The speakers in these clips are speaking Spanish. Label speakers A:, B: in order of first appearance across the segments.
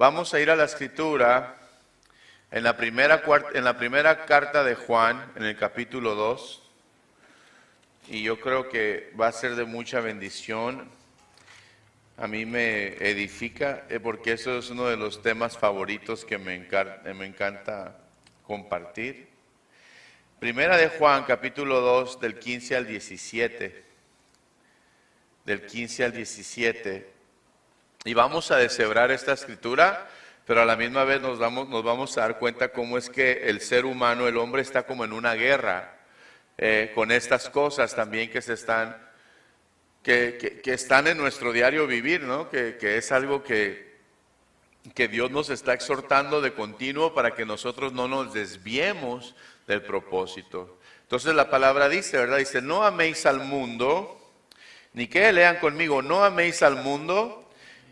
A: Vamos a ir a la Escritura en la primera carta de Juan, en el capítulo 2. Y yo creo que va a ser de mucha bendición. A mí me edifica, porque eso es uno de los temas favoritos que me encanta compartir. Primera de Juan, capítulo 2, del 15 al 17. Del 15 al 17. Y vamos a deshebrar esta escritura, pero a la misma vez nos vamos a dar cuenta cómo es que el ser humano, el hombre, está como en una guerra con estas cosas también que están en nuestro diario vivir, ¿no? Que es algo que Dios nos está exhortando de continuo para que nosotros no nos desviemos del propósito. Entonces la palabra dice, ¿verdad? Dice, no améis al mundo, ni que lean conmigo, no améis al mundo,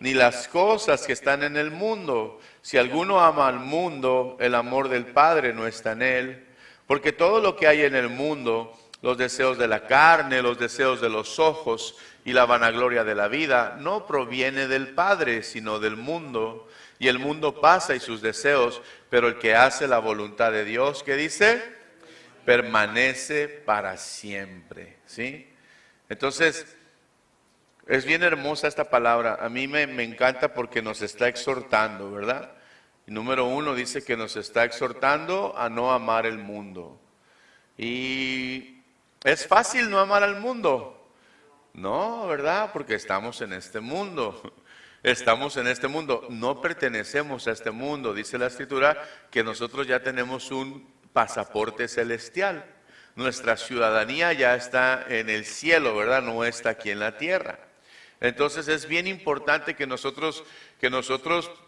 A: ni las cosas que están en el mundo. Si alguno ama al mundo, el amor del Padre no está en él. Porque todo lo que hay en el mundo, los deseos de la carne, los deseos de los ojos y la vanagloria de la vida, no proviene del Padre, sino del mundo. Y el mundo pasa y sus deseos, pero el que hace la voluntad de Dios, ¿qué dice? Permanece para siempre, ¿sí? Entonces, es bien hermosa esta palabra. A mí me encanta porque nos está exhortando, ¿verdad? Y número 1 dice que nos está exhortando a no amar el mundo. Y es fácil no amar al mundo. No, ¿verdad? Porque estamos en este mundo. Estamos en este mundo. No pertenecemos a este mundo. Dice la Escritura que nosotros ya tenemos un pasaporte celestial. Nuestra ciudadanía ya está en el cielo, ¿verdad? No está aquí en la tierra. Entonces es bien importante que nosotros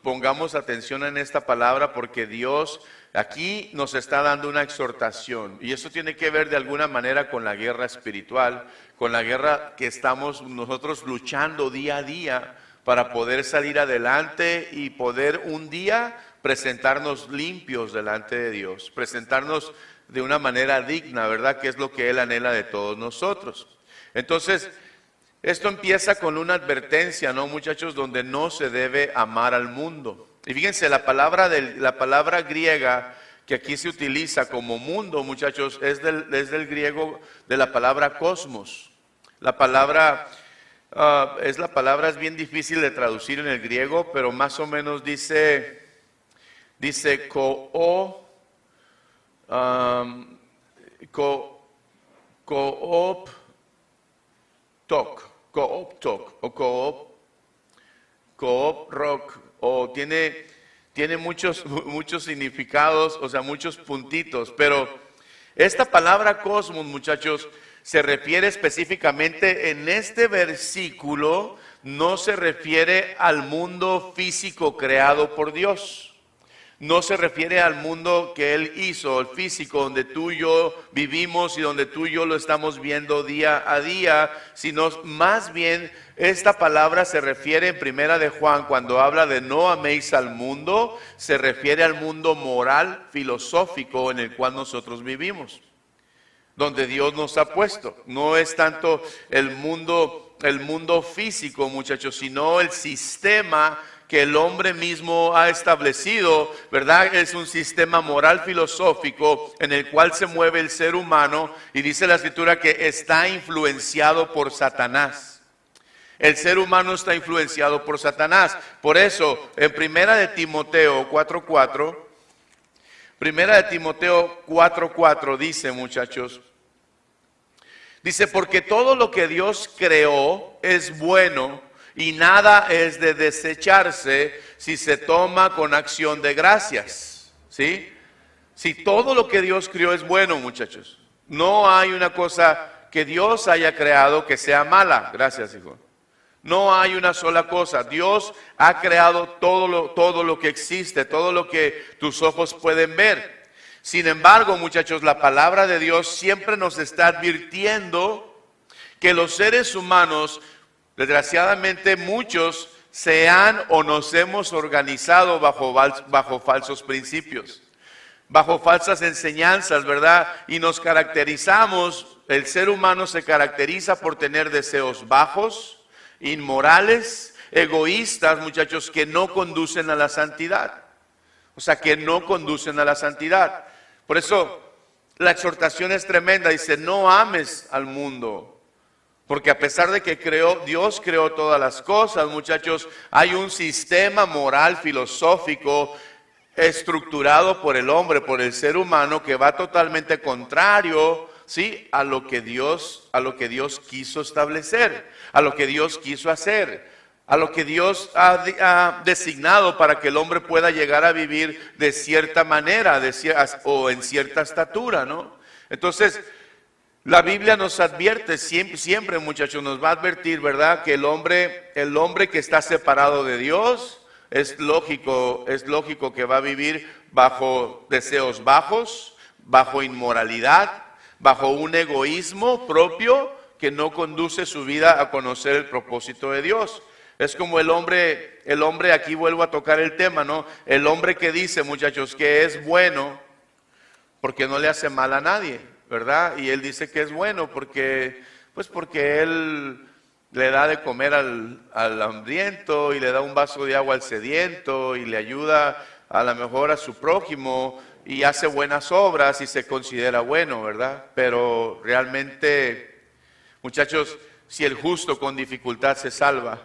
A: pongamos atención en esta palabra, porque Dios aquí nos está dando una exhortación, y eso tiene que ver de alguna manera con la guerra espiritual, con la guerra que estamos nosotros luchando día a día para poder salir adelante y poder un día presentarnos limpios delante de Dios, presentarnos de una manera digna, ¿verdad? Que es lo que Él anhela de todos nosotros. Entonces, esto empieza con una advertencia, ¿no, muchachos? Donde no se debe amar al mundo. Y fíjense, la palabra griega que aquí se utiliza como mundo, muchachos, es del griego de la palabra cosmos. La palabra es bien difícil de traducir en el griego, pero más o menos dice kooptok, o coop rock, o tiene muchos significados, o sea, muchos puntitos, pero esta palabra cosmos, muchachos, se refiere específicamente en este versículo, no se refiere al mundo físico creado por Dios. No se refiere al mundo que Él hizo, el físico, donde tú y yo vivimos y donde tú y yo lo estamos viendo día a día, sino más bien esta palabra se refiere en Primera de Juan, cuando habla de no améis al mundo, se refiere al mundo moral, filosófico en el cual nosotros vivimos, donde Dios nos ha puesto. No es tanto el mundo físico, muchachos, sino el sistema que el hombre mismo ha establecido, ¿verdad? Es un sistema moral filosófico en el cual se mueve el ser humano, y dice la Escritura que está influenciado por Satanás. El ser humano está influenciado por Satanás. Por eso, en Primera de Timoteo 4:4 dice, muchachos, dice, porque todo lo que Dios creó es bueno, y nada es de desecharse si se toma con acción de gracias, ¿sí? Si todo lo que Dios creó es bueno, muchachos, no hay una cosa que Dios haya creado que sea mala. Gracias, hijo. No hay una sola cosa. Dios ha creado todo lo que existe, todo lo que tus ojos pueden ver. Sin embargo, muchachos, la palabra de Dios siempre nos está advirtiendo que los seres humanos, desgraciadamente, muchos se han o nos hemos organizado bajo falsos principios, bajo falsas enseñanzas, ¿verdad? Y nos caracterizamos, el ser humano se caracteriza por tener deseos bajos, inmorales, egoístas, muchachos, que no conducen a la santidad. O sea, que no conducen a la santidad. Por eso la exhortación es tremenda. Dice, no ames al mundo. Porque a pesar de que Dios creó todas las cosas, muchachos, hay un sistema moral, filosófico, estructurado por el hombre, por el ser humano, que va totalmente contrario, ¿sí?, a lo que Dios quiso establecer, a lo que Dios quiso hacer, a lo que Dios ha designado para que el hombre pueda llegar a vivir de cierta manera, o en cierta estatura, ¿no? Entonces, la Biblia nos advierte, siempre, muchachos, nos va a advertir, ¿verdad?, que el hombre que está separado de Dios, es lógico que va a vivir bajo deseos bajos, bajo inmoralidad, bajo un egoísmo propio que no conduce su vida a conocer el propósito de Dios. Es como el hombre, aquí vuelvo a tocar el tema, ¿no? El hombre que dice, muchachos, que es bueno porque no le hace mal a nadie, ¿verdad? Y él dice que es bueno porque él le da de comer al hambriento y le da un vaso de agua al sediento y le ayuda a lo mejor a su prójimo y hace buenas obras y se considera bueno, ¿verdad? Pero realmente, muchachos, si el justo con dificultad se salva,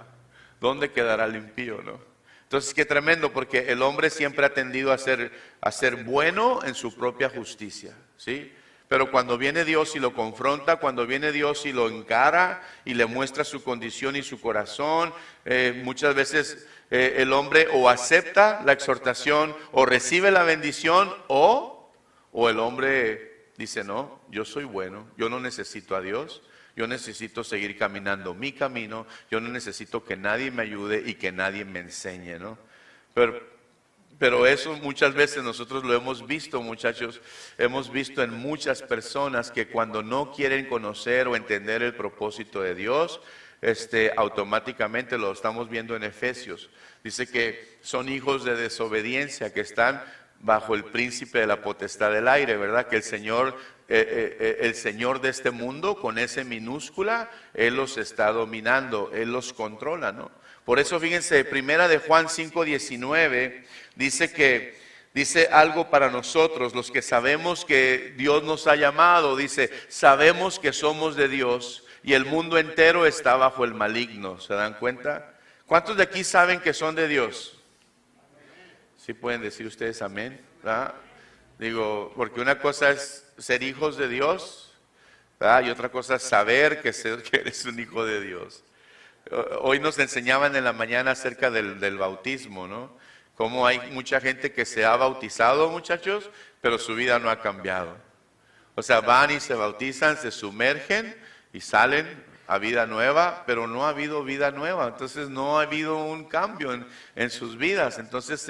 A: ¿dónde quedará el impío, no? Entonces, qué tremendo, porque el hombre siempre ha tendido a ser bueno en su propia justicia, ¿sí? Pero cuando viene Dios y lo confronta, cuando viene Dios y lo encara y le muestra su condición y su corazón, muchas veces el hombre o acepta la exhortación o recibe la bendición o el hombre dice, no, yo soy bueno, yo no necesito a Dios, yo necesito seguir caminando mi camino, yo no necesito que nadie me ayude y que nadie me enseñe, ¿no? Pero eso muchas veces nosotros lo hemos visto, muchachos, hemos visto en muchas personas que cuando no quieren conocer o entender el propósito de Dios, automáticamente lo estamos viendo en Efesios. Dice que son hijos de desobediencia, que están bajo el príncipe de la potestad del aire, ¿verdad? Que el Señor de este mundo, con ese minúscula, Él los está dominando, Él los controla, ¿no? Por eso fíjense, primera de Juan 5:19, dice algo para nosotros, los que sabemos que Dios nos ha llamado, dice, sabemos que somos de Dios y el mundo entero está bajo el maligno, ¿se dan cuenta? ¿Cuántos de aquí saben que son de Dios? ¿Sí pueden decir ustedes amén? ¿Verdad? Digo, porque una cosa es ser hijos de Dios, ¿verdad? Y otra cosa es saber que eres un hijo de Dios. Hoy nos enseñaban en la mañana acerca del bautismo, ¿no? Cómo hay mucha gente que se ha bautizado, muchachos, pero su vida no ha cambiado. O sea, van y se bautizan, se sumergen y salen a vida nueva, pero no ha habido vida nueva. Entonces no ha habido un cambio en sus vidas. Entonces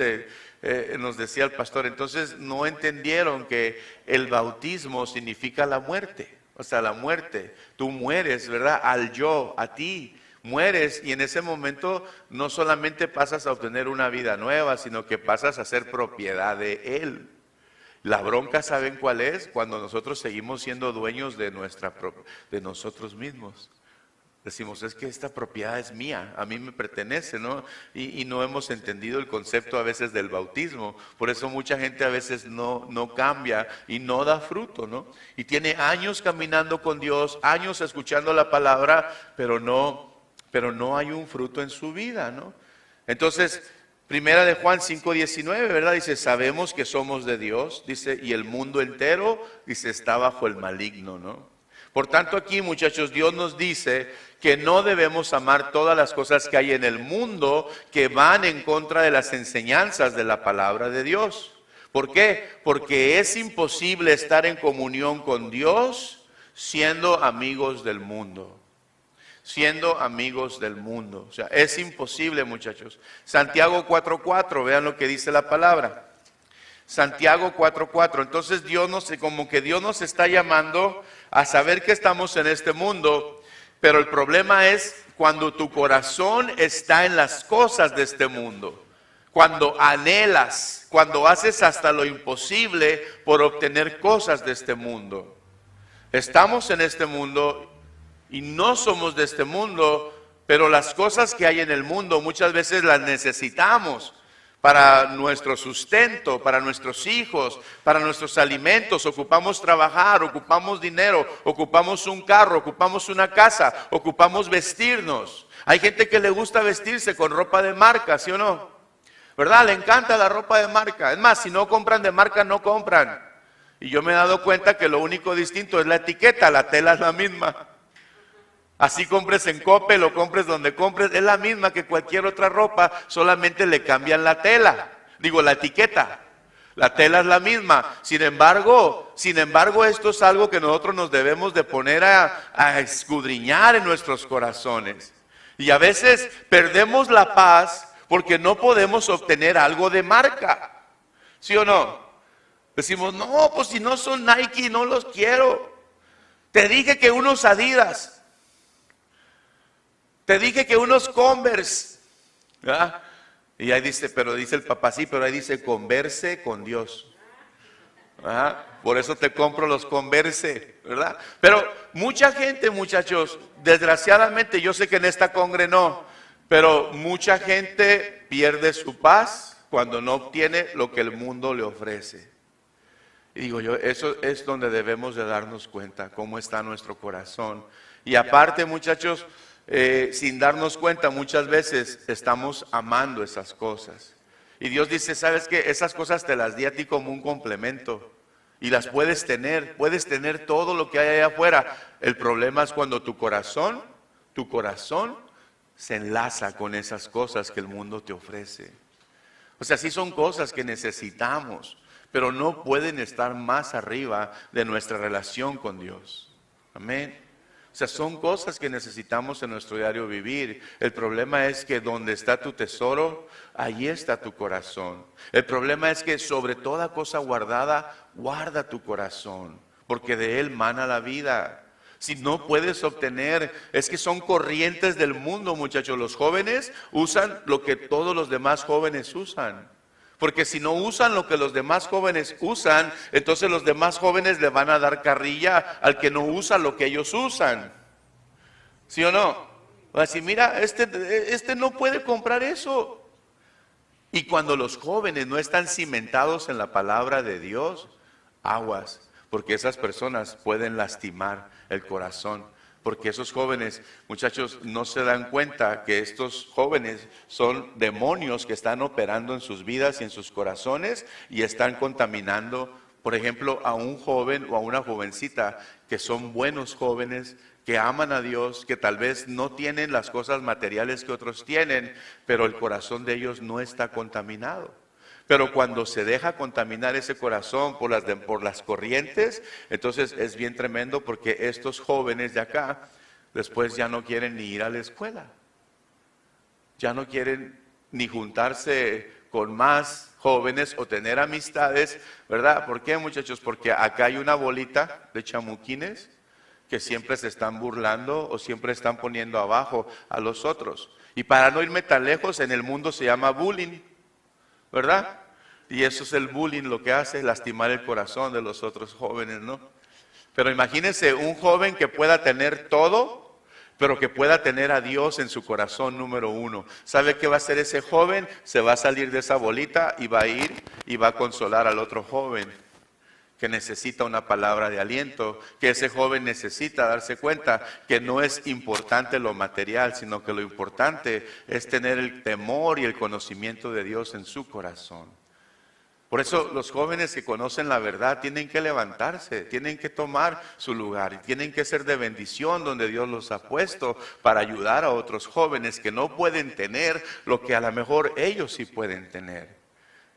A: nos decía el pastor, entonces no entendieron que el bautismo significa la muerte. O sea, la muerte. Tú mueres, ¿verdad? Al yo, a ti. Mueres y en ese momento no solamente pasas a obtener una vida nueva, sino que pasas a ser propiedad de Él. La bronca, ¿saben cuál es? Cuando nosotros seguimos siendo dueños de nosotros mismos. Decimos, es que esta propiedad es mía, a mí me pertenece, ¿no? Y no hemos entendido el concepto a veces del bautismo. Por eso mucha gente a veces no cambia y no da fruto, ¿no? Y tiene años caminando con Dios, años escuchando la palabra, pero no hay un fruto en su vida, ¿no? Entonces, primera de Juan 5:19, ¿verdad? Dice, sabemos que somos de Dios, dice, y el mundo entero, dice, está bajo el maligno, ¿no? Por tanto, aquí, muchachos, Dios nos dice que no debemos amar todas las cosas que hay en el mundo que van en contra de las enseñanzas de la palabra de Dios. ¿Por qué? Porque es imposible estar en comunión con Dios siendo amigos del mundo. Siendo amigos del mundo. O sea, es imposible, muchachos. Santiago 4:4, vean lo que dice la palabra. Santiago 4:4. Entonces Dios nos está llamando a saber que estamos en este mundo, pero el problema es cuando tu corazón está en las cosas de este mundo. Cuando anhelas, cuando haces hasta lo imposible por obtener cosas de este mundo. Estamos en este mundo y no somos de este mundo, Pero las cosas que hay en el mundo muchas veces las necesitamos para nuestro sustento, para nuestros hijos, para nuestros alimentos. Ocupamos trabajar, ocupamos dinero, ocupamos un carro, ocupamos una casa, ocupamos vestirnos. Hay gente que le gusta vestirse con ropa de marca, ¿sí o no? ¿Verdad? Le encanta la ropa de marca. Es más, si no compran de marca, no compran. Y yo me he dado cuenta que lo único distinto es la etiqueta, la tela es la misma. Así compres en Coppel o compres donde compres, es la misma que cualquier otra ropa, solamente le cambian la tela, la etiqueta. La tela es la misma. Sin embargo, esto es algo que nosotros nos debemos de poner a escudriñar en nuestros corazones. Y a veces perdemos la paz porque no podemos obtener algo de marca. ¿Sí o no? Decimos, no, pues si no son Nike, no los quiero. Te dije que unos Adidas. Te dije que unos Converse. ¿Verdad? Y ahí dice, pero dice el papá, sí, pero ahí dice converse con Dios. ¿Verdad? Por eso te compro los Converse, ¿verdad? Pero mucha gente, muchachos, desgraciadamente, yo sé que en esta congre no, pero mucha gente pierde su paz cuando no obtiene lo que el mundo le ofrece. Y digo yo, eso es donde debemos de darnos cuenta, cómo está nuestro corazón. Y aparte, muchachos, sin darnos cuenta, muchas veces estamos amando esas cosas. Y Dios dice, ¿sabes qué? Esas cosas te las di a ti como un complemento. Y las puedes tener todo lo que hay allá afuera. El problema es cuando tu corazón se enlaza con esas cosas que el mundo te ofrece. O sea, sí son cosas que necesitamos, pero no pueden estar más arriba de nuestra relación con Dios. Amén. O sea, son cosas que necesitamos en nuestro diario vivir. El problema es que donde está tu tesoro, ahí está tu corazón. El problema es que sobre toda cosa guardada, guarda tu corazón, porque de él mana la vida. Si no puedes obtener, es que son corrientes del mundo, muchachos. Los jóvenes usan lo que todos los demás jóvenes usan. Porque si no usan lo que los demás jóvenes usan, entonces los demás jóvenes le van a dar carrilla al que no usa lo que ellos usan. ¿Sí o no? Va a decir, mira, este no puede comprar eso. Y cuando los jóvenes no están cimentados en la palabra de Dios, aguas, porque esas personas pueden lastimar el corazón. Porque esos jóvenes, muchachos, no se dan cuenta que estos jóvenes son demonios que están operando en sus vidas y en sus corazones y están contaminando, por ejemplo, a un joven o a una jovencita que son buenos jóvenes, que aman a Dios, que tal vez no tienen las cosas materiales que otros tienen, pero el corazón de ellos no está contaminado. Pero cuando se deja contaminar ese corazón por las corrientes, entonces es bien tremendo, porque estos jóvenes de acá después ya no quieren ni ir a la escuela. Ya no quieren ni juntarse con más jóvenes o tener amistades, ¿verdad? ¿Por qué, muchachos? Porque acá hay una bolita de chamuquines que siempre se están burlando o siempre están poniendo abajo a los otros. Y para no irme tan lejos, en el mundo se llama bullying, ¿verdad? Y eso es el bullying, lo que hace es lastimar el corazón de los otros jóvenes, ¿no? Pero imagínense un joven que pueda tener todo, pero que pueda tener a Dios en su corazón número uno. ¿Sabe qué va a hacer ese joven? Se va a salir de esa bolita y va a ir y va a consolar al otro joven que necesita una palabra de aliento, que ese joven necesita darse cuenta que no es importante lo material, sino que lo importante es tener el temor y el conocimiento de Dios en su corazón. Por eso los jóvenes que conocen la verdad tienen que levantarse, tienen que tomar su lugar y tienen que ser de bendición donde Dios los ha puesto para ayudar a otros jóvenes que no pueden tener lo que a lo mejor ellos sí pueden tener.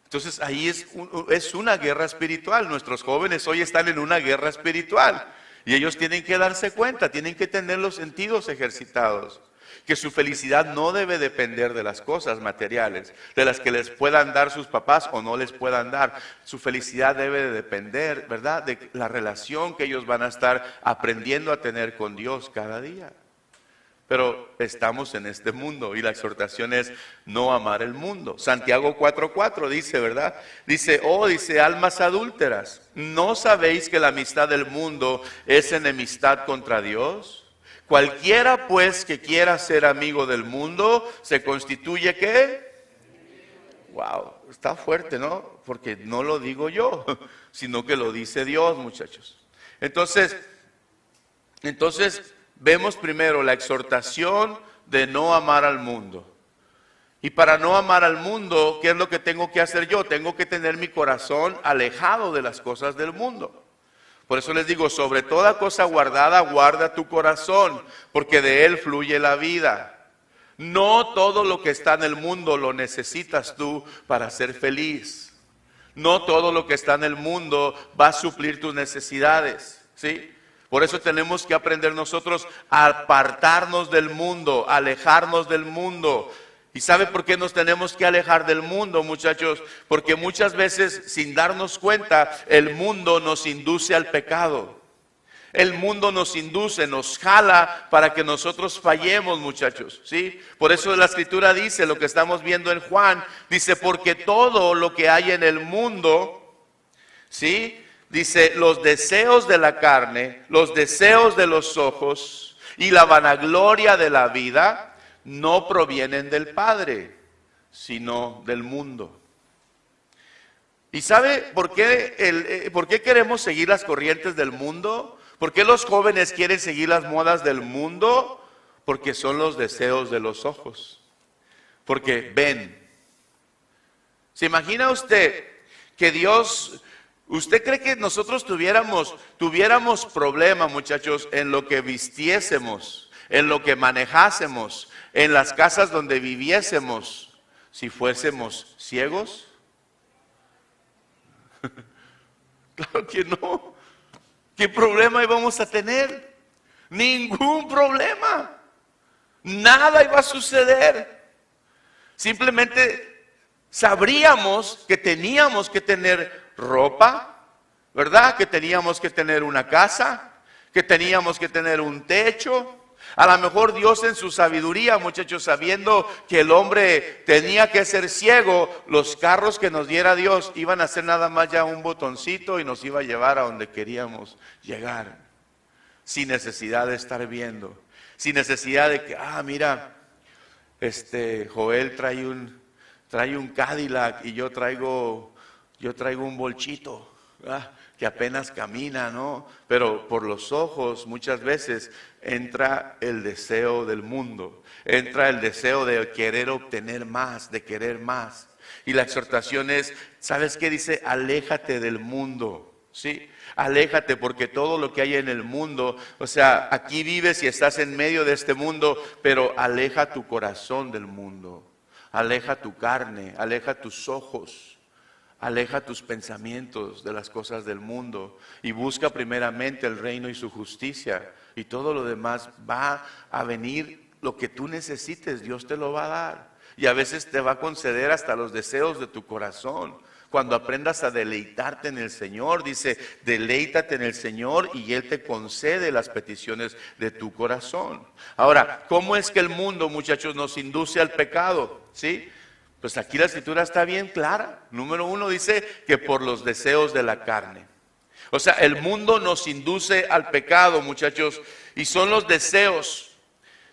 A: Entonces ahí es una guerra espiritual. Nuestros jóvenes hoy están en una guerra espiritual y ellos tienen que darse cuenta, tienen que tener los sentidos ejercitados. Que su felicidad no debe depender de las cosas materiales, de las que les puedan dar sus papás o no les puedan dar. Su felicidad debe de depender, ¿verdad?, de la relación que ellos van a estar aprendiendo a tener con Dios cada día. Pero estamos en este mundo y la exhortación es no amar el mundo. Santiago 4:4 dice, ¿verdad? Dice, almas adúlteras, ¿no sabéis que la amistad del mundo es enemistad contra Dios? Cualquiera pues que quiera ser amigo del mundo, se constituye ¿qué? Wow, está fuerte, ¿no? Porque no lo digo yo, sino que lo dice Dios, muchachos. Entonces vemos primero la exhortación de no amar al mundo. Y para no amar al mundo, ¿qué es lo que tengo que hacer yo? Tengo que tener mi corazón alejado de las cosas del mundo. Por eso les digo, sobre toda cosa guardada, guarda tu corazón, porque de él fluye la vida. No todo lo que está en el mundo lo necesitas tú para ser feliz. No todo lo que está en el mundo va a suplir tus necesidades, ¿sí? Por eso tenemos que aprender nosotros a apartarnos del mundo, a alejarnos del mundo. ¿Y sabe por qué nos tenemos que alejar del mundo, muchachos? Porque muchas veces, sin darnos cuenta, el mundo nos induce al pecado. El mundo nos induce, nos jala para que nosotros fallemos, muchachos, ¿sí? Por eso la Escritura dice, lo que estamos viendo en Juan, dice, porque todo lo que hay en el mundo, ¿sí? Dice, los deseos de la carne, los deseos de los ojos y la vanagloria de la vida no provienen del Padre, sino del mundo. ¿Y sabe por qué queremos seguir las corrientes del mundo? ¿Por qué los jóvenes quieren seguir las modas del mundo? Porque son los deseos de los ojos. Porque ven. ¿Se imagina usted que Dios... ¿Usted cree que nosotros tuviéramos problema, muchachos, en lo que vistiésemos, en lo que manejásemos, en las casas donde viviésemos, si fuésemos ciegos? Claro que no. ¿Qué problema íbamos a tener? Ningún problema. Nada iba a suceder. Simplemente sabríamos que teníamos que tener ropa, ¿verdad? Que teníamos que tener una casa, que teníamos que tener un techo. A lo mejor Dios en su sabiduría, muchachos, sabiendo que el hombre tenía que ser ciego, los carros que nos diera Dios iban a ser nada más ya un botoncito y nos iba a llevar a donde queríamos llegar, sin necesidad de estar viendo, sin necesidad de que, mira, Joel trae un Cadillac y yo traigo un bolchito, que apenas camina, ¿no? Pero por los ojos muchas veces entra el deseo del mundo, entra el deseo de querer obtener más, de querer más. Y la exhortación es, ¿sabes qué dice? Aléjate del mundo, ¿sí? Aléjate, porque todo lo que hay en el mundo, o sea, aquí vives y estás en medio de este mundo, pero aleja tu corazón del mundo, aleja tu carne, aleja tus ojos. Aleja tus pensamientos de las cosas del mundo y busca primeramente el reino y su justicia, y todo lo demás va a venir. Lo que tú necesites, Dios te lo va a dar, y a veces te va a conceder hasta los deseos de tu corazón. Cuando aprendas a deleitarte en el Señor, dice, deleítate en el Señor y Él te concede las peticiones de tu corazón. Ahora, ¿cómo es que el mundo, muchachos, nos induce al pecado? ¿Sí? Pues aquí la Escritura está bien clara. Número 1 dice que por los deseos de la carne. O sea, el mundo nos induce al pecado, muchachos, y son los deseos.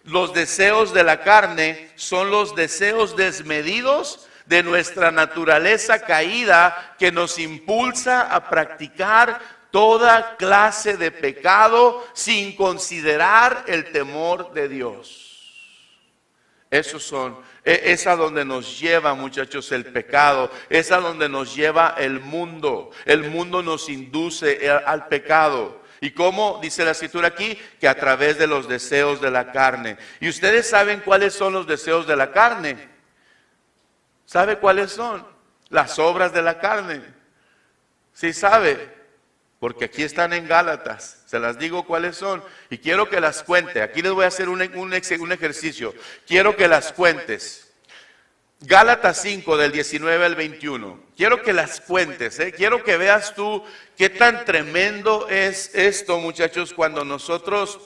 A: Los deseos de la carne son los deseos desmedidos de nuestra naturaleza caída, que nos impulsa a practicar toda clase de pecado sin considerar el temor de Dios. Es a donde nos lleva, muchachos, el pecado. Es a donde nos lleva el mundo. El mundo nos induce al pecado. ¿Y cómo? Dice la Escritura aquí, que a través de los deseos de la carne. ¿Y ustedes saben cuáles son los deseos de la carne? ¿Sabe cuáles son? Las obras de la carne. ¿Sí sabe? Porque aquí están en Gálatas, se las digo cuáles son, y quiero que las cuente. Aquí les voy a hacer un ejercicio, quiero que las cuentes. Gálatas 5 del 19 al 21, quiero que las cuentes, quiero que veas tú qué tan tremendo es esto, muchachos, cuando nosotros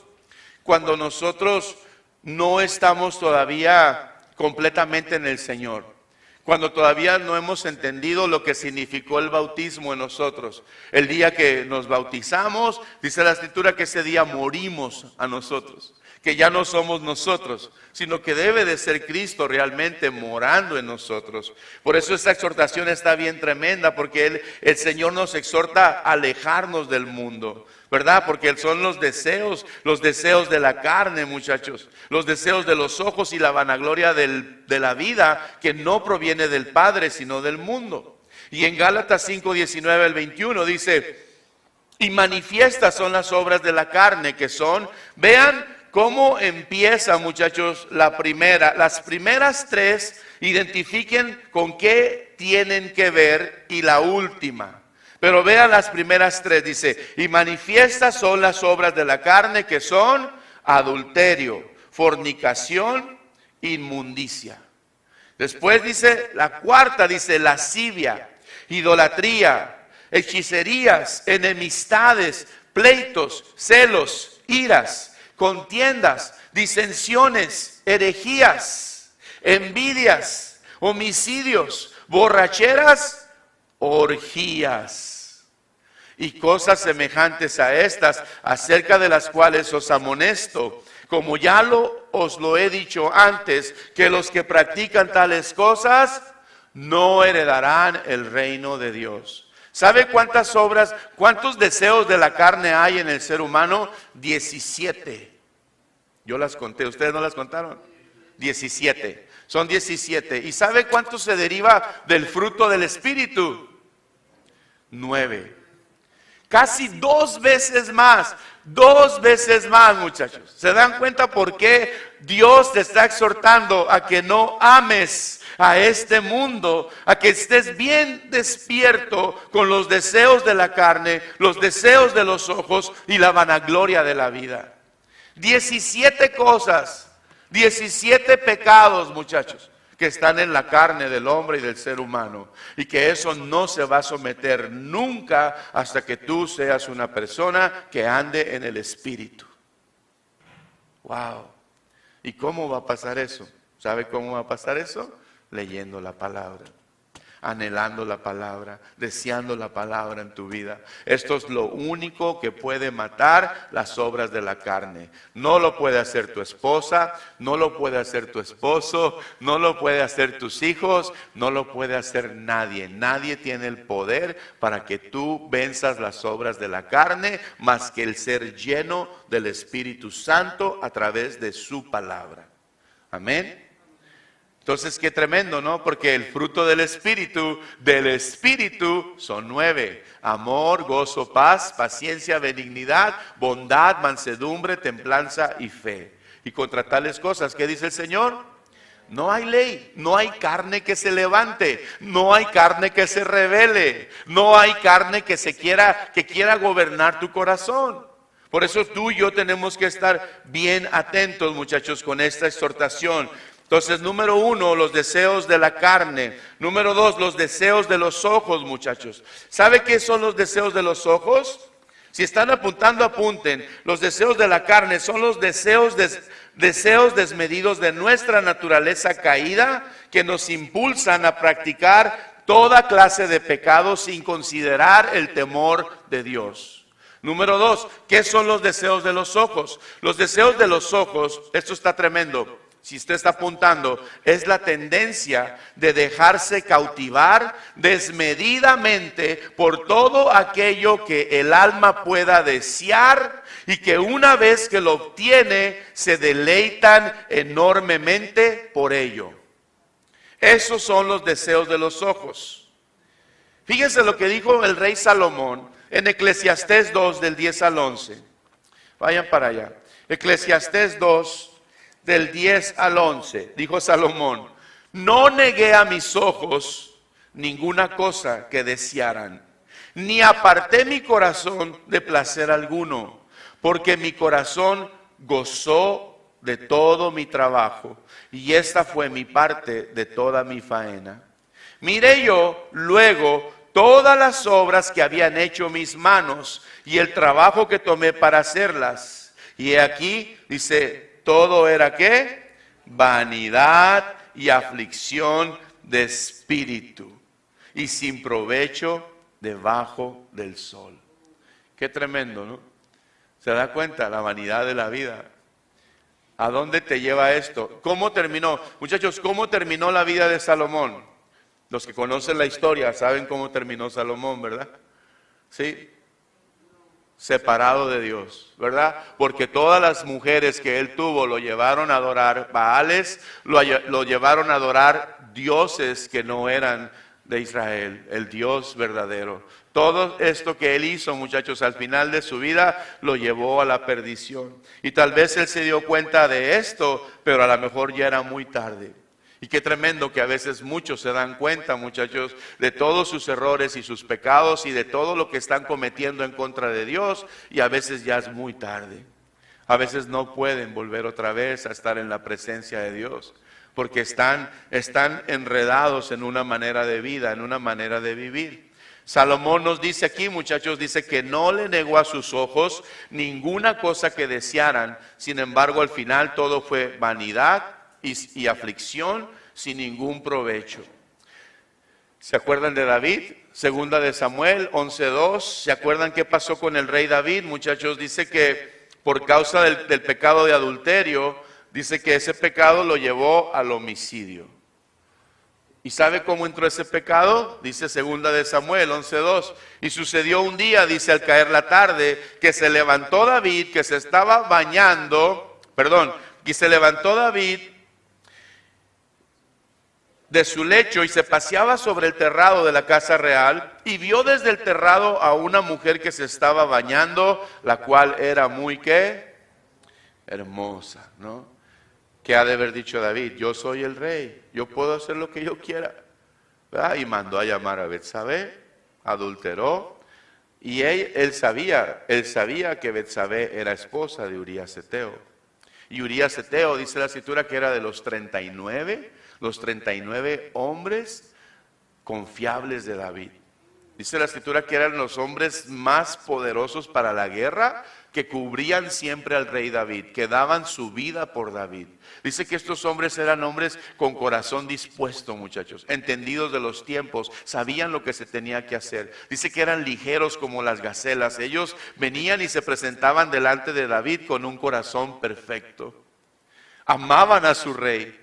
A: no estamos todavía completamente en el Señor. Cuando todavía no hemos entendido lo que significó el bautismo en nosotros. El día que nos bautizamos, dice la Escritura que ese día morimos a nosotros. que ya no somos nosotros, sino que debe de ser Cristo realmente morando en nosotros. Por eso esta exhortación está bien tremenda, porque el Señor nos exhorta a alejarnos del mundo, ¿verdad? Porque son los deseos de la carne, muchachos, los deseos de los ojos y la vanagloria de la vida, que no proviene del Padre, sino del mundo. Y en Gálatas 5:19 al 21 dice: y manifiestas son las obras de la carne, que son, vean cómo empieza, muchachos, las primeras tres, identifiquen con qué tienen que ver, y la última. Pero vean las primeras tres, dice: y manifiestas son las obras de la carne, que son adulterio, fornicación, inmundicia. Después dice, la cuarta dice lascivia, idolatría, hechicerías, enemistades, pleitos, celos, iras, contiendas, disensiones, herejías, envidias, homicidios, borracheras, orgías y cosas semejantes a estas, acerca de las cuales os amonesto, como ya os lo he dicho antes, que los que practican tales cosas no heredarán el reino de Dios. ¿Sabe cuántas obras, cuántos deseos de la carne hay en el ser humano? 17. Yo las conté, ¿ustedes no las contaron? 17. Son 17. ¿Y sabe cuánto se deriva del fruto del Espíritu? 9. Casi 2 veces más. 2 veces más, muchachos. ¿Se dan cuenta por qué Dios te está exhortando a que no ames a este mundo, a que estés bien despierto con los deseos de la carne, los deseos de los ojos y la vanagloria de la vida? 17 cosas, 17 pecados, muchachos, que están en la carne del hombre y del ser humano, y que eso no se va a someter nunca hasta que tú seas una persona que ande en el Espíritu. Wow. ¿Y cómo va a pasar eso? ¿Sabe cómo va a pasar eso? Leyendo la palabra, anhelando la palabra, deseando la palabra en tu vida. Esto es lo único que puede matar las obras de la carne. No lo puede hacer tu esposa, no lo puede hacer tu esposo, no lo puede hacer tus hijos, no lo puede hacer nadie. Nadie tiene el poder para que tú venzas las obras de la carne, más que el ser lleno del Espíritu Santo a través de su palabra. Amén. Entonces, qué tremendo, ¿no? Porque el fruto del Espíritu son 9. Amor, gozo, paz, paciencia, benignidad, bondad, mansedumbre, templanza y fe. Y contra tales cosas, ¿qué dice el Señor? No hay ley, no hay carne que se levante, no hay carne que se rebele, no hay carne que quiera gobernar tu corazón. Por eso tú y yo tenemos que estar bien atentos, muchachos, con esta exhortación. Entonces, número 1, los deseos de la carne. Número 2, los deseos de los ojos, muchachos. ¿Sabe qué son los deseos de los ojos? Si están apuntando, apunten. Los deseos de la carne son los deseos desmedidos de nuestra naturaleza caída, que nos impulsan a practicar toda clase de pecados sin considerar el temor de Dios. Número 2, ¿qué son los deseos de los ojos? Los deseos de los ojos, esto está tremendo. Si usted está apuntando, es la tendencia de dejarse cautivar desmedidamente por todo aquello que el alma pueda desear, y que una vez que lo obtiene, se deleitan enormemente por ello. Esos son los deseos de los ojos. Fíjense lo que dijo el rey Salomón en Eclesiastés 2, del 10 al 11. Vayan para allá. Eclesiastés 2. Del 10 al 11, dijo Salomón: no negué a mis ojos ninguna cosa que desearan, ni aparté mi corazón de placer alguno, porque mi corazón gozó de todo mi trabajo, y esta fue mi parte de toda mi faena. Miré yo luego todas las obras que habían hecho mis manos, y el trabajo que tomé para hacerlas, y he aquí, dice, todo era ¿qué? Vanidad y aflicción de espíritu, y sin provecho debajo del sol. Qué tremendo, ¿no? ¿Se da cuenta? La vanidad de la vida. ¿A dónde te lleva esto? ¿Cómo terminó? Muchachos, ¿cómo terminó la vida de Salomón? Los que conocen la historia saben cómo terminó Salomón, ¿verdad? Sí. Separado de Dios, ¿verdad? Porque todas las mujeres que él tuvo lo llevaron a adorar Baales, lo llevaron a adorar dioses que no eran de Israel, el Dios verdadero. Todo esto que él hizo, muchachos, al final de su vida lo llevó a la perdición. Y tal vez él se dio cuenta de esto, pero a lo mejor ya era muy tarde. Y qué tremendo que a veces muchos se dan cuenta, muchachos, de todos sus errores y sus pecados y de todo lo que están cometiendo en contra de Dios, y a veces ya es muy tarde. A veces no pueden volver otra vez a estar en la presencia de Dios, porque están enredados en una manera de vida, en una manera de vivir. Salomón nos dice aquí, muchachos, dice que no le negó a sus ojos ninguna cosa que desearan. Sin embargo, al final todo fue vanidad y aflicción sin ningún provecho. ¿Se acuerdan de David? Segunda de Samuel 11:2. ¿Se acuerdan qué pasó con el rey David? Muchachos, dice que por causa del pecado de adulterio, dice que ese pecado lo llevó al homicidio. ¿Y sabe cómo entró ese pecado? Dice segunda de Samuel 11:2. Y sucedió un día, dice, al caer la tarde, que se levantó David, que se estaba bañando, y se levantó David de su lecho y se paseaba sobre el terrado de la casa real, y vio desde el terrado a una mujer que se estaba bañando, la cual era muy, ¿qué? Hermosa, ¿no? ¿Qué ha de haber dicho David? Yo soy el rey, yo puedo hacer lo que yo quiera, ¿verdad? Y mandó a llamar a Betsabé, adulteró, y él sabía que Betsabé era esposa de Urías Eteo. Y Urías Eteo, dice la escritura, que era de los 39 hombres confiables de David. Dice la escritura que eran los hombres más poderosos para la guerra, que cubrían siempre al rey David, que daban su vida por David. Dice que estos hombres eran hombres con corazón dispuesto, muchachos, entendidos de los tiempos, sabían lo que se tenía que hacer. Dice que eran ligeros como las gacelas. Ellos venían y se presentaban delante de David con un corazón perfecto. Amaban a su rey.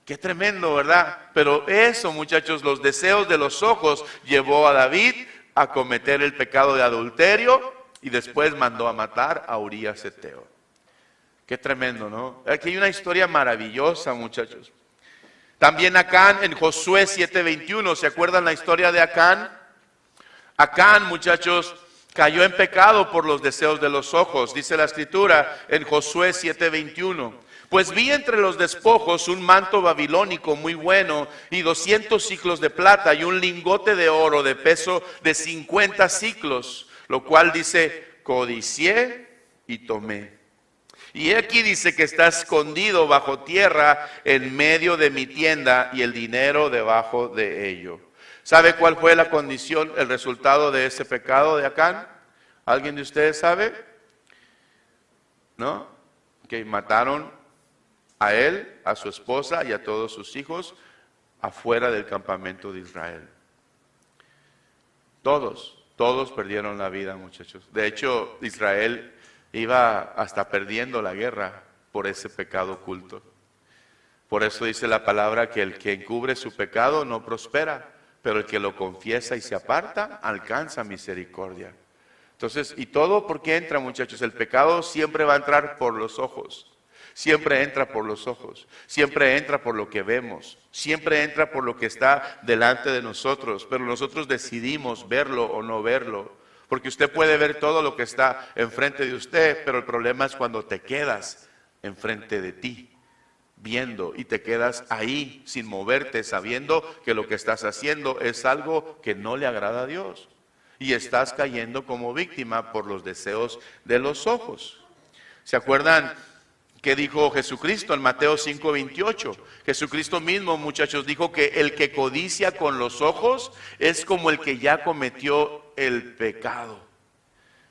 A: Qué tremendo, ¿verdad? Pero eso, muchachos, los deseos de los ojos llevó a David a cometer el pecado de adulterio y después mandó a matar a Urías Eteo. Qué tremendo, ¿no? Aquí hay una historia maravillosa, muchachos. También Acán en Josué 7:21, ¿se acuerdan la historia de Acán? Acán, muchachos, cayó en pecado por los deseos de los ojos. Dice la escritura en Josué 7:21. Pues vi entre los despojos un manto babilónico muy bueno y 200 siclos de plata y un lingote de oro de peso de 50 siclos, lo cual dice, codicié y tomé. Y aquí dice que está escondido bajo tierra en medio de mi tienda y el dinero debajo de ello. ¿Sabe cuál fue la condición, el resultado de ese pecado de Acán? ¿Alguien de ustedes sabe? ¿No? Que mataron a él, a su esposa y a todos sus hijos afuera del campamento de Israel. Todos perdieron la vida, muchachos. De hecho, Israel iba hasta perdiendo la guerra por ese pecado oculto. Por eso dice la palabra que el que encubre su pecado no prospera, pero el que lo confiesa y se aparta alcanza misericordia. Entonces, ¿y todo por qué entra, muchachos? El pecado siempre va a entrar por los ojos. Siempre entra por los ojos, siempre entra por lo que vemos, siempre entra por lo que está delante de nosotros, pero nosotros decidimos verlo o no verlo, porque usted puede ver todo lo que está enfrente de usted, pero el problema es cuando te quedas enfrente de ti, viendo y te quedas ahí sin moverte, sabiendo que lo que estás haciendo es algo que no le agrada a Dios y estás cayendo como víctima por los deseos de los ojos. ¿Se acuerdan qué dijo Jesucristo en Mateo 5:28? Jesucristo mismo, muchachos, dijo que el que codicia con los ojos es como el que ya cometió el pecado.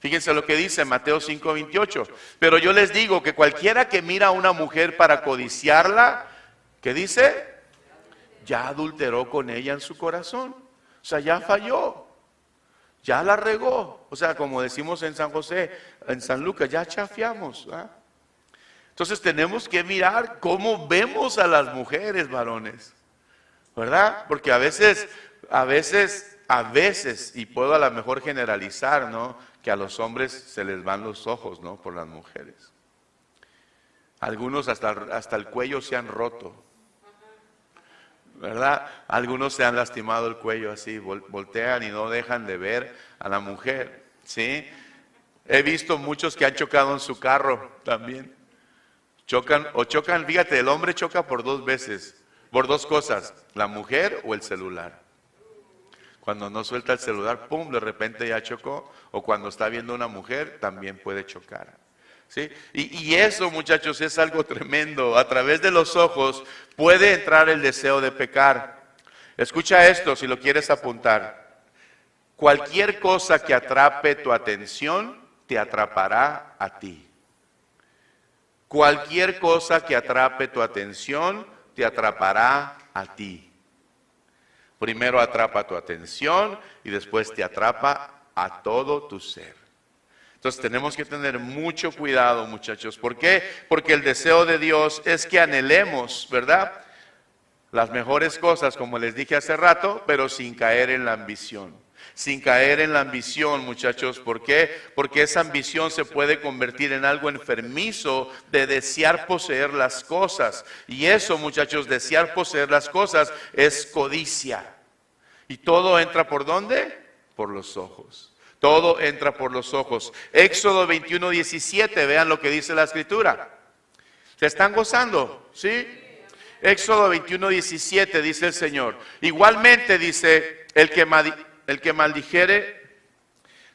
A: Fíjense lo que dice Mateo 5:28. Pero yo les digo que cualquiera que mira a una mujer para codiciarla, ¿qué dice? Ya adulteró con ella en su corazón. O sea, ya falló, ya la regó. O sea, como decimos en San José, en San Lucas, ya chafiamos, ¿eh? Entonces tenemos que mirar cómo vemos a las mujeres, varones, ¿verdad? Porque a veces, y puedo a lo mejor generalizar, ¿no? Que a los hombres se les van los ojos, ¿no? Por las mujeres. Algunos hasta el cuello se han roto, ¿verdad? Algunos se han lastimado el cuello así, voltean y no dejan de ver a la mujer, ¿sí? He visto muchos que han chocado en su carro también. Chocan, fíjate, el hombre choca por dos veces, por dos cosas, la mujer o el celular. Cuando no suelta el celular, pum, de repente ya chocó, o cuando está viendo una mujer, también puede chocar. ¿Sí? Y eso, muchachos, es algo tremendo. A través de los ojos puede entrar el deseo de pecar. Escucha esto si lo quieres apuntar. Cualquier cosa que atrape tu atención, te atrapará a ti. Cualquier cosa que atrape tu atención, te atrapará a ti. Primero atrapa tu atención y después te atrapa a todo tu ser. Entonces tenemos que tener mucho cuidado, muchachos. ¿Por qué? Porque el deseo de Dios es que anhelemos, ¿verdad? Las mejores cosas, como les dije hace rato, pero sin caer en la ambición. Sin caer en la ambición, muchachos. ¿Por qué? Porque esa ambición se puede convertir en algo enfermizo de desear poseer las cosas. Y eso, muchachos, desear poseer las cosas es codicia. ¿Y todo entra por dónde? Por los ojos. Todo entra por los ojos. Éxodo 21:17, vean lo que dice la Escritura. ¿Se están gozando? ¿Sí? Éxodo 21:17 dice el Señor. Igualmente dice, el que maldijere,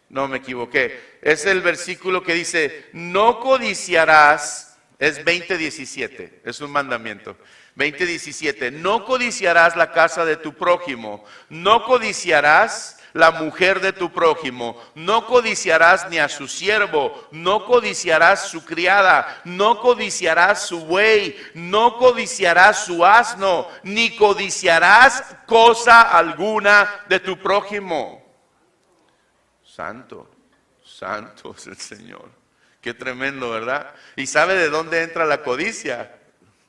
A: no me equivoqué, es el versículo que dice, no codiciarás, es 20:17, es un mandamiento. 20:17, no codiciarás la casa de tu prójimo, no codiciarás la mujer de tu prójimo, no codiciarás ni a su siervo, no codiciarás su criada, no codiciarás su buey, no codiciarás su asno, ni codiciarás cosa alguna de tu prójimo. Santo, santo es el Señor. Qué tremendo, ¿verdad? ¿Y sabe de dónde entra la codicia?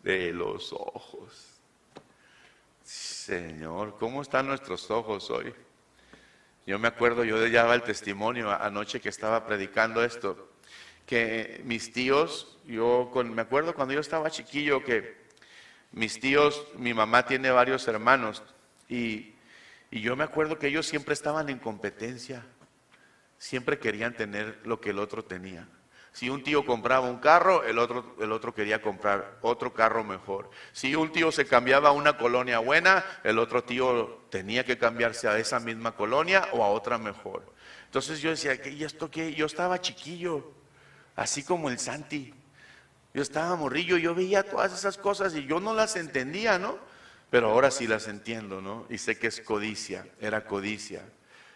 A: De los ojos. Señor, ¿cómo están nuestros ojos hoy? Yo me acuerdo, yo daba el testimonio anoche que estaba predicando esto, que mis tíos, me acuerdo cuando yo estaba chiquillo que mis tíos, mi mamá tiene varios hermanos y yo me acuerdo que ellos siempre estaban en competencia, siempre querían tener lo que el otro tenía. Si un tío compraba un carro, el otro quería comprar otro carro mejor. Si un tío se cambiaba a una colonia buena, el otro tío tenía que cambiarse a esa misma colonia o a otra mejor. Entonces yo decía, ¿y esto qué? Yo estaba chiquillo, así como el Santi. Yo estaba morrillo, yo veía todas esas cosas y yo no las entendía, ¿no? Pero ahora sí las entiendo, ¿no? Y sé que es codicia, era codicia.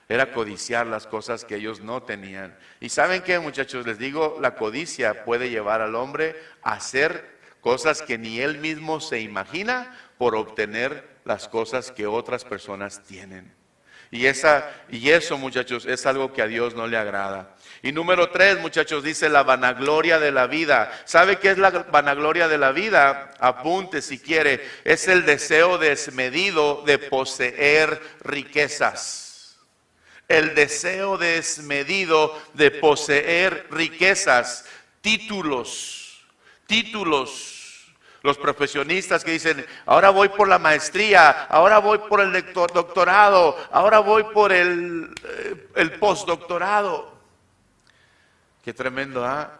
A: Era codiciar las cosas que ellos no tenían. Y ¿saben qué, muchachos? Les digo, la codicia puede llevar al hombre a hacer cosas que ni él mismo se imagina por obtener las cosas que otras personas tienen. Y eso, muchachos, es algo que a Dios no le agrada. Y número 3, muchachos, dice la vanagloria de la vida. ¿Sabe qué es la vanagloria de la vida? Apunte si quiere. Es el deseo desmedido de poseer riquezas. El deseo desmedido de poseer riquezas, títulos. Los profesionistas que dicen, ahora voy por la maestría, ahora voy por el doctorado, ahora voy por el postdoctorado. Qué tremendo, ¿ah?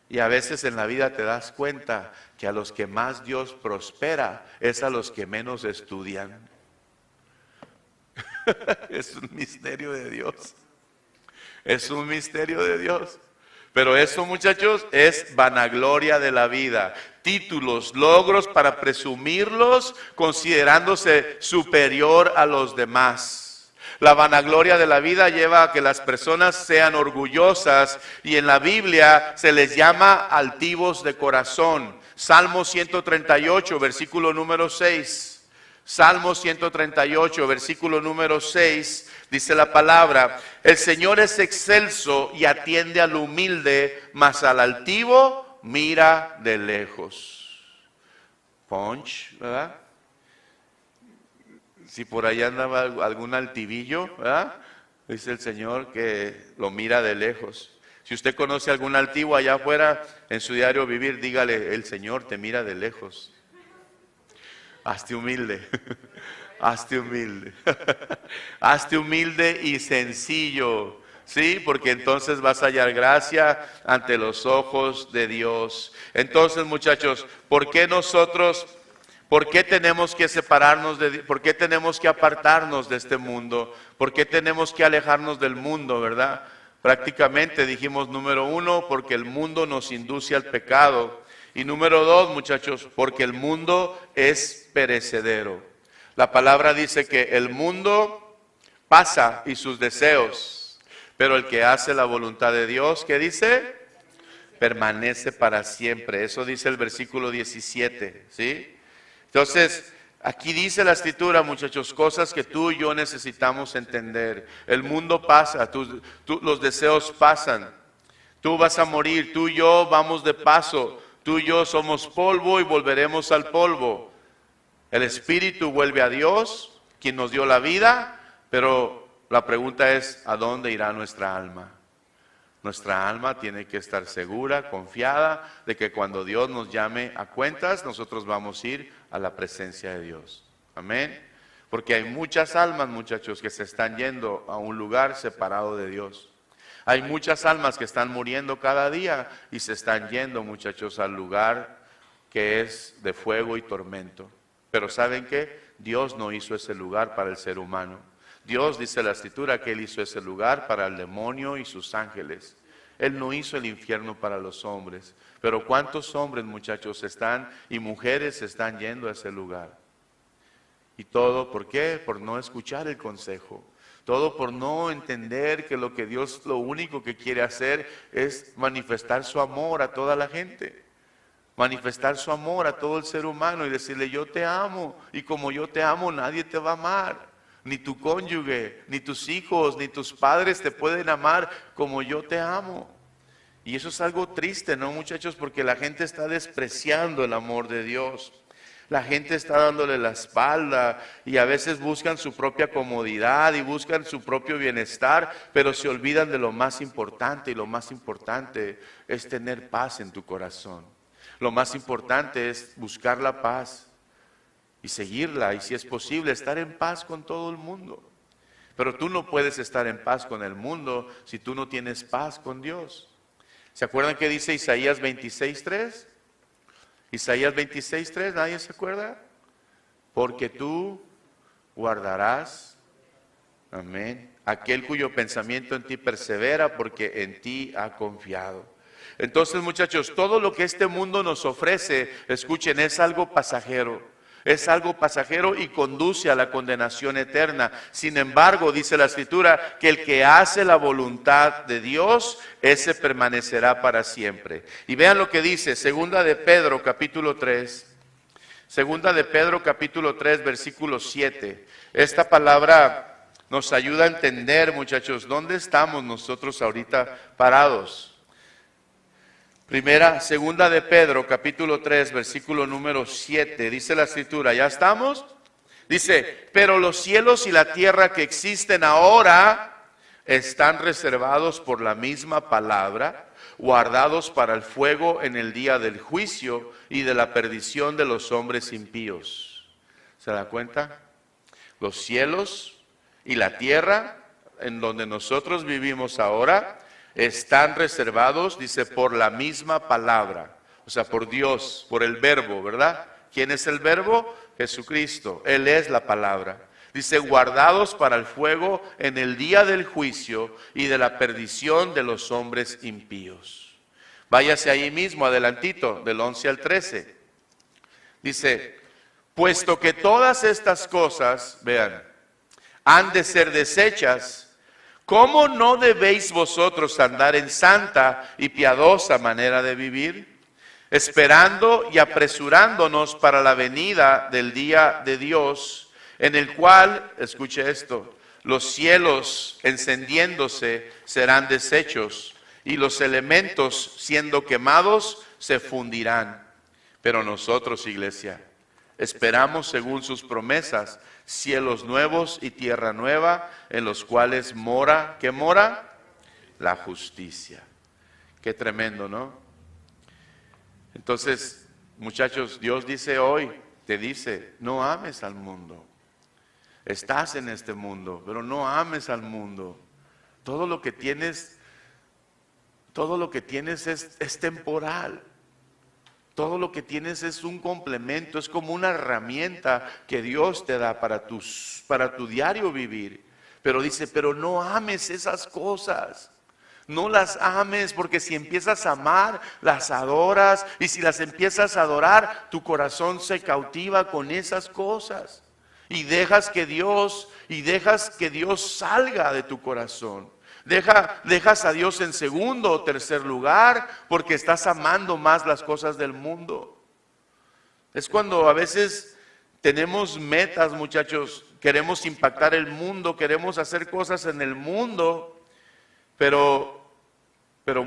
A: Y a veces en la vida te das cuenta que a los que más Dios prospera es a los que menos estudian. Es un misterio de Dios. Es un misterio de Dios. Pero eso, muchachos, es vanagloria de la vida. Títulos, logros para presumirlos, considerándose superior a los demás. La vanagloria de la vida lleva a que las personas sean orgullosas y en la Biblia se les llama altivos de corazón. Salmo 138, versículo número 6. Salmo 138, versículo número 6, dice la palabra, el Señor es excelso y atiende al humilde, mas al altivo mira de lejos. Punch, ¿verdad? Si por ahí andaba algún altivillo, ¿verdad? Dice el Señor que lo mira de lejos. Si usted conoce algún altivo allá afuera en su diario vivir, dígale, el Señor te mira de lejos. Hazte humilde, hazte humilde, hazte humilde y sencillo, ¿sí? Porque entonces vas a hallar gracia ante los ojos de Dios. Entonces, muchachos, ¿por qué tenemos que separarnos por qué tenemos que apartarnos de este mundo? ¿Por qué tenemos que alejarnos del mundo, verdad? Prácticamente dijimos, número 1, porque el mundo nos induce al pecado. Y número 2, muchachos, porque el mundo es perecedero. La palabra dice que el mundo pasa y sus deseos, pero el que hace la voluntad de Dios, ¿qué dice? Permanece para siempre. Eso dice el versículo 17, ¿sí? Entonces, aquí dice la Escritura, muchachos, cosas que tú y yo necesitamos entender. El mundo pasa, los deseos pasan. Tú vas a morir, tú y yo vamos de paso. Tú y yo somos polvo y volveremos al polvo. El espíritu vuelve a Dios, quien nos dio la vida, pero la pregunta es, ¿a dónde irá nuestra alma? Nuestra alma tiene que estar segura, confiada, de que cuando Dios nos llame a cuentas, nosotros vamos a ir a la presencia de Dios. Amén. Porque hay muchas almas, muchachos, que se están yendo a un lugar separado de Dios. Hay muchas almas que están muriendo cada día y se están yendo, muchachos, al lugar que es de fuego y tormento. Pero ¿saben qué? Dios no hizo ese lugar para el ser humano. Dios, dice la Escritura, que Él hizo ese lugar para el demonio y sus ángeles. Él no hizo el infierno para los hombres. Pero ¿cuántos hombres, muchachos, y mujeres se están yendo a ese lugar? Y todo, ¿por qué? Por no escuchar el consejo. Todo por no entender que lo único que quiere hacer es manifestar su amor a toda la gente. Manifestar su amor a todo el ser humano y decirle, yo te amo. Y como yo te amo, nadie te va a amar. Ni tu cónyuge, ni tus hijos, ni tus padres te pueden amar como yo te amo. Y eso es algo triste, ¿no, muchachos? Porque la gente está despreciando el amor de Dios. La gente está dándole la espalda y a veces buscan su propia comodidad y buscan su propio bienestar, pero se olvidan de lo más importante, y lo más importante es tener paz en tu corazón. Lo más importante es buscar la paz y seguirla, y si es posible, estar en paz con todo el mundo. Pero tú no puedes estar en paz con el mundo si tú no tienes paz con Dios. ¿Se acuerdan qué dice Isaías 26:3? Isaías 26:3, ¿nadie se acuerda? Porque tú guardarás, amén, aquel cuyo pensamiento en ti persevera, porque en ti ha confiado. Entonces, muchachos, todo lo que este mundo nos ofrece, escuchen, es algo pasajero. Es algo pasajero y conduce a la condenación eterna. Sin embargo, dice la Escritura, que el que hace la voluntad de Dios, ese permanecerá para siempre. Y vean lo que dice, Segunda de Pedro, capítulo 3. Segunda de Pedro, capítulo 3, versículo 7. Esta palabra nos ayuda a entender, muchachos, dónde estamos nosotros ahorita parados. Segunda de Pedro, capítulo 3, versículo número 7, dice la Escritura, ¿ya estamos? Dice, pero los cielos y la tierra que existen ahora están reservados por la misma palabra, guardados para el fuego en el día del juicio y de la perdición de los hombres impíos. ¿Se da cuenta? Los cielos y la tierra en donde nosotros vivimos ahora están reservados, dice, por la misma palabra, o sea, por Dios, por el verbo, ¿verdad? ¿Quién es el verbo? Jesucristo, Él es la palabra. Dice, guardados para el fuego en el día del juicio y de la perdición de los hombres impíos. Váyase ahí mismo, adelantito, del 11 al 13. Dice, puesto que todas estas cosas, vean, han de ser deshechas, ¿cómo no debéis vosotros andar en santa y piadosa manera de vivir? Esperando y apresurándonos para la venida del día de Dios, en el cual, escuche esto, los cielos encendiéndose serán deshechos y los elementos siendo quemados se fundirán. Pero nosotros, iglesia, esperamos según sus promesas, cielos nuevos y tierra nueva, en los cuales mora, ¿qué mora? La justicia. Qué tremendo, ¿no? Entonces, muchachos, Dios dice hoy, te dice, no ames al mundo. Estás en este mundo, pero no ames al mundo. Todo lo que tienes es temporal. Todo lo que tienes es un complemento, es como una herramienta que Dios te da para tu diario vivir. Pero dice, pero no ames esas cosas. No las ames, porque si empiezas a amar, las adoras. Y si las empiezas a adorar, tu corazón se cautiva con esas cosas. Y dejas que Dios salga de tu corazón. Dejas a Dios en segundo o tercer lugar porque estás amando más las cosas del mundo. Es cuando a veces tenemos metas, muchachos, queremos impactar el mundo, queremos hacer cosas en el mundo, pero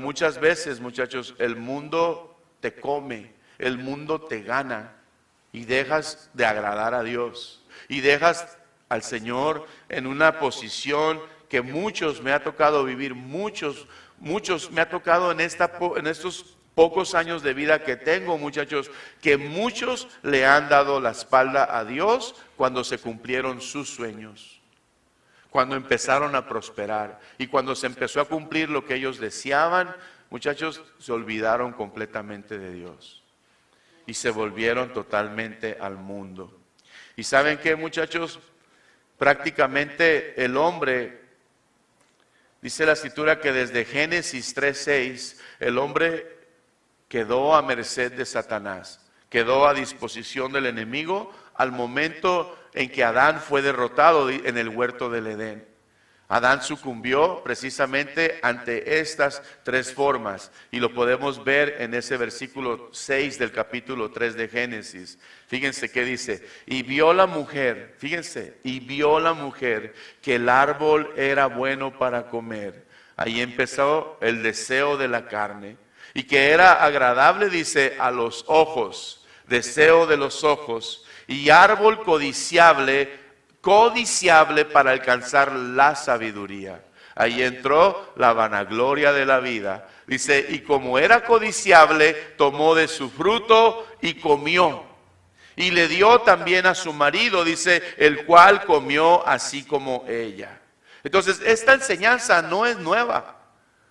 A: muchas veces, muchachos, el mundo te come, el mundo te gana y dejas de agradar a Dios. Y dejas al Señor en una posición que muchos me ha tocado vivir, muchos me ha tocado en estos pocos años de vida que tengo, muchachos, que muchos le han dado la espalda a Dios cuando se cumplieron sus sueños, cuando empezaron a prosperar y cuando se empezó a cumplir lo que ellos deseaban, muchachos, se olvidaron completamente de Dios y se volvieron totalmente al mundo. ¿Y saben qué, muchachos? Prácticamente el hombre, dice la Escritura que desde Génesis 3:6, el hombre quedó a merced de Satanás, quedó a disposición del enemigo al momento en que Adán fue derrotado en el huerto del Edén. Adán sucumbió precisamente ante estas tres formas y lo podemos ver en ese versículo 6 del capítulo 3 de Génesis. Fíjense qué dice, y vio la mujer que el árbol era bueno para comer. Ahí empezó el deseo de la carne y que era agradable, dice, a los ojos, deseo de los ojos y árbol codiciable para alcanzar la sabiduría. Ahí entró la vanagloria de la vida. Dice, y como era codiciable, tomó de su fruto y comió. Y le dio también a su marido, dice, el cual comió así como ella. Entonces, esta enseñanza no es nueva.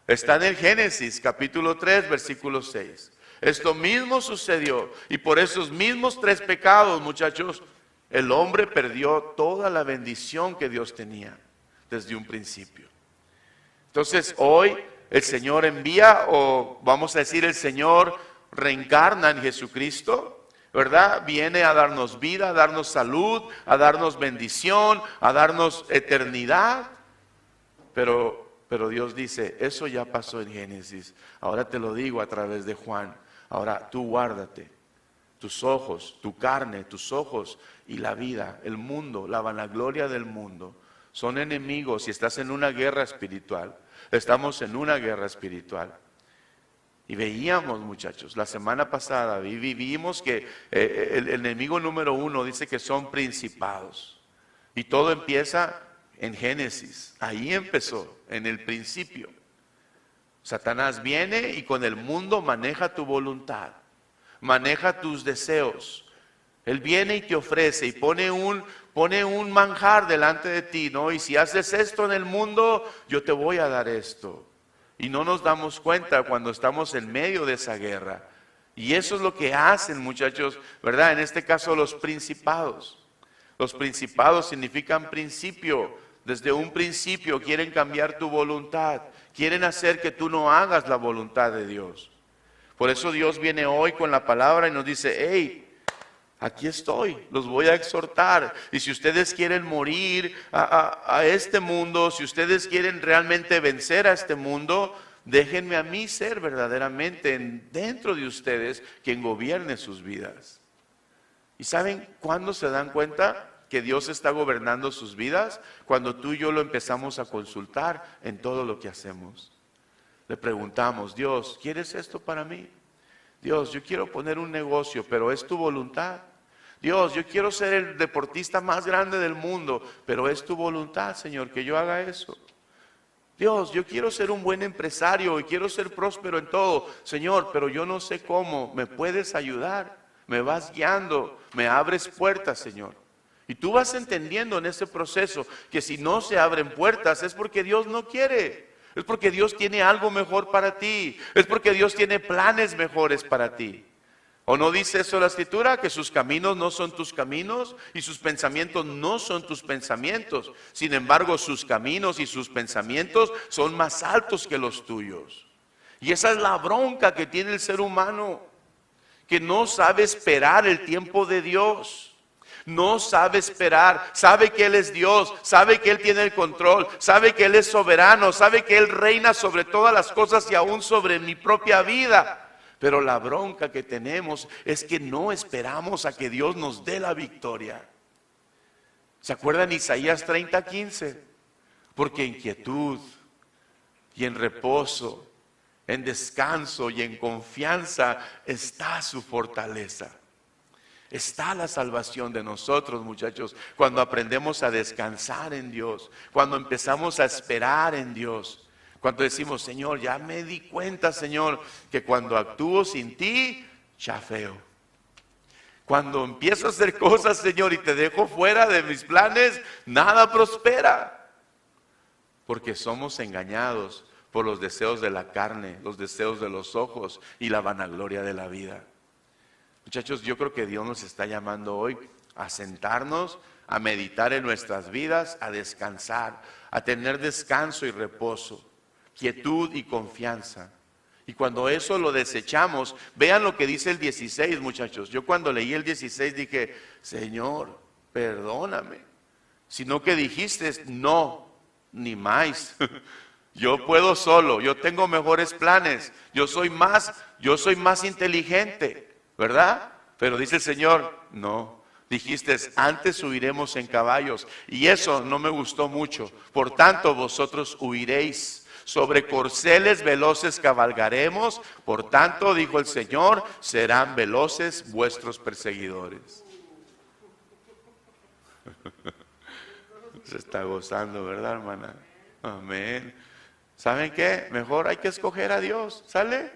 A: Está en el Génesis, capítulo 3, versículo 6. Esto mismo sucedió. Y por esos mismos tres pecados, muchachos, el hombre perdió toda la bendición que Dios tenía desde un principio. Entonces hoy el Señor envía, o vamos a decir el Señor reencarna en Jesucristo, ¿verdad? Viene a darnos vida, a darnos salud, a darnos bendición, a darnos eternidad. Pero Dios dice, eso ya pasó en Génesis. Ahora te lo digo a través de Juan. Ahora tú guárdate. Tus ojos, tu carne, tus ojos y la vida, el mundo, la vanagloria del mundo, son enemigos y estás en una guerra espiritual. Estamos en una guerra espiritual. Y veíamos, muchachos, la semana pasada vivimos que el enemigo número uno dice que son principados. Y todo empieza en Génesis. Ahí empezó, en el principio. Satanás viene y con el mundo maneja tu voluntad. Maneja tus deseos. Él viene y te ofrece y pone un manjar delante de ti, ¿no? Y si haces esto en el mundo, yo te voy a dar esto. Y no nos damos cuenta cuando estamos en medio de esa guerra. Y eso es lo que hacen, muchachos, ¿verdad? En este caso los principados. Los principados significan principio. Desde un principio quieren cambiar tu voluntad. Quieren hacer que tú no hagas la voluntad de Dios. Por eso Dios viene hoy con la palabra y nos dice, hey, aquí estoy, los voy a exhortar. Y si ustedes quieren morir a este mundo, si ustedes quieren realmente vencer a este mundo, déjenme a mí ser verdaderamente dentro de ustedes quien gobierne sus vidas. ¿Y saben cuándo se dan cuenta que Dios está gobernando sus vidas? Cuando tú y yo lo empezamos a consultar en todo lo que hacemos. Le preguntamos, Dios, ¿quieres esto para mí? Dios, yo quiero poner un negocio, pero es tu voluntad. Dios, yo quiero ser el deportista más grande del mundo, pero es tu voluntad, Señor, que yo haga eso. Dios, yo quiero ser un buen empresario y quiero ser próspero en todo. Señor, pero yo no sé cómo. ¿Me puedes ayudar? Me vas guiando, me abres puertas, Señor. Y tú vas entendiendo en ese proceso que si no se abren puertas es porque Dios no quiere. Es porque Dios tiene algo mejor para ti. Es porque Dios tiene planes mejores para ti. ¿O no dice eso la Escritura? Que sus caminos no son tus caminos y sus pensamientos no son tus pensamientos. Sin embargo, sus caminos y sus pensamientos son más altos que los tuyos. Y esa es la bronca que tiene el ser humano, que no sabe esperar el tiempo de Dios. No sabe esperar, sabe que Él es Dios, sabe que Él tiene el control, sabe que Él es soberano, sabe que Él reina sobre todas las cosas y aún sobre mi propia vida. Pero la bronca que tenemos es que no esperamos a que Dios nos dé la victoria. ¿Se acuerdan Isaías 30:15? Porque en quietud y en reposo, en descanso y en confianza está su fortaleza. Está la salvación de nosotros, muchachos, cuando aprendemos a descansar en Dios, cuando empezamos a esperar en Dios. Cuando decimos, Señor, ya me di cuenta, Señor, que cuando actúo sin ti, chafeo. Cuando empiezo a hacer cosas, Señor, y te dejo fuera de mis planes, nada prospera. Porque somos engañados por los deseos de la carne, los deseos de los ojos y la vanagloria de la vida. Muchachos, yo creo que Dios nos está llamando hoy a sentarnos, a meditar en nuestras vidas, a descansar, a tener descanso y reposo. Quietud y confianza. Y cuando eso lo desechamos, vean lo que dice el 16, muchachos. Yo cuando leí el 16 dije, Señor, perdóname. Sino que dijiste, no, ni más. Yo puedo solo, yo tengo mejores planes, yo soy más inteligente, ¿verdad? Pero dice el Señor, no. Dijiste, antes huiremos en caballos. Y eso no me gustó mucho. Por tanto, vosotros huiréis. Sobre corceles veloces cabalgaremos, por tanto, dijo el Señor, serán veloces vuestros perseguidores. Se está gozando, ¿verdad, hermana? Amén. ¿Saben qué? Mejor hay que escoger a Dios, ¿sale?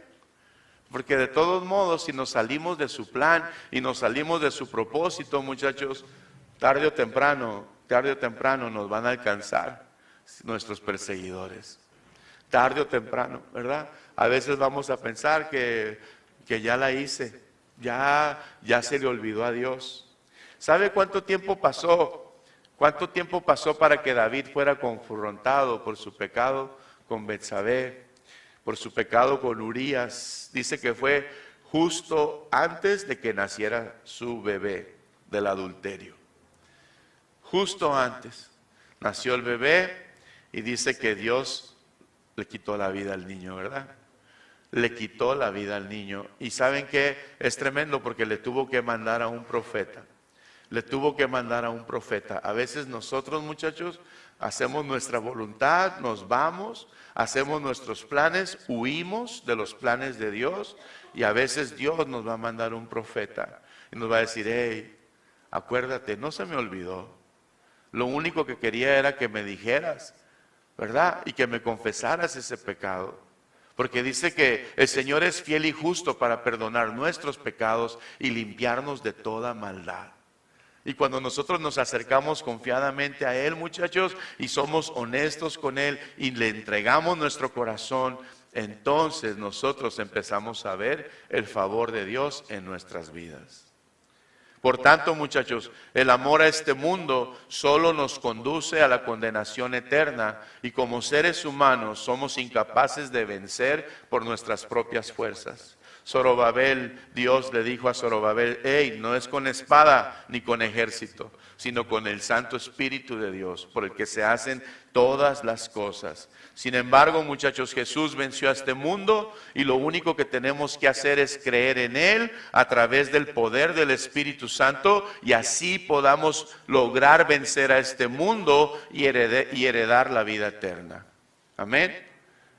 A: Porque de todos modos, si nos salimos de su plan y nos salimos de su propósito, muchachos, tarde o temprano nos van a alcanzar nuestros perseguidores. Tarde o temprano, ¿verdad? A veces vamos a pensar que ya la hice, ya se le olvidó a Dios. ¿Sabe cuánto tiempo pasó? ¿Cuánto tiempo pasó para que David fuera confrontado por su pecado con Betsabé, por su pecado con Urías? Dice que fue justo antes de que naciera su bebé del adulterio. Justo antes nació el bebé y dice que Dios le quitó la vida al niño, ¿verdad? Le quitó la vida al niño. Y ¿saben qué? Es tremendo porque le tuvo que mandar a un profeta. Le tuvo que mandar a un profeta. A veces nosotros, muchachos, hacemos nuestra voluntad, nos vamos, hacemos nuestros planes, huimos de los planes de Dios. Y a veces Dios nos va a mandar un profeta. Y nos va a decir, hey, acuérdate, no se me olvidó. Lo único que quería era que me dijeras, ¿verdad? Y que me confesaras ese pecado. Porque dice que el Señor es fiel y justo para perdonar nuestros pecados y limpiarnos de toda maldad. Y cuando nosotros nos acercamos confiadamente a Él, muchachos, y somos honestos con Él y le entregamos nuestro corazón, entonces nosotros empezamos a ver el favor de Dios en nuestras vidas. Por tanto, muchachos, el amor a este mundo solo nos conduce a la condenación eterna y como seres humanos somos incapaces de vencer por nuestras propias fuerzas. Zorobabel, Dios le dijo a Zorobabel, hey, no es con espada ni con ejército, sino con el Santo Espíritu de Dios, por el que se hacen todas las cosas. Sin embargo, muchachos, Jesús venció a este mundo y lo único que tenemos que hacer es creer en Él a través del poder del Espíritu Santo y así podamos lograr vencer a este mundo y heredar la vida eterna. Amén.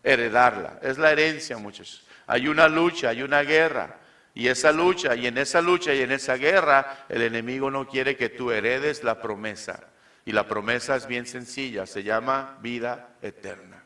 A: Heredarla. Es la herencia, muchachos. Hay una lucha, hay una guerra. Y esa lucha, y en esa lucha y en esa guerra, el enemigo no quiere que tú heredes la promesa. Y la promesa es bien sencilla, se llama vida eterna.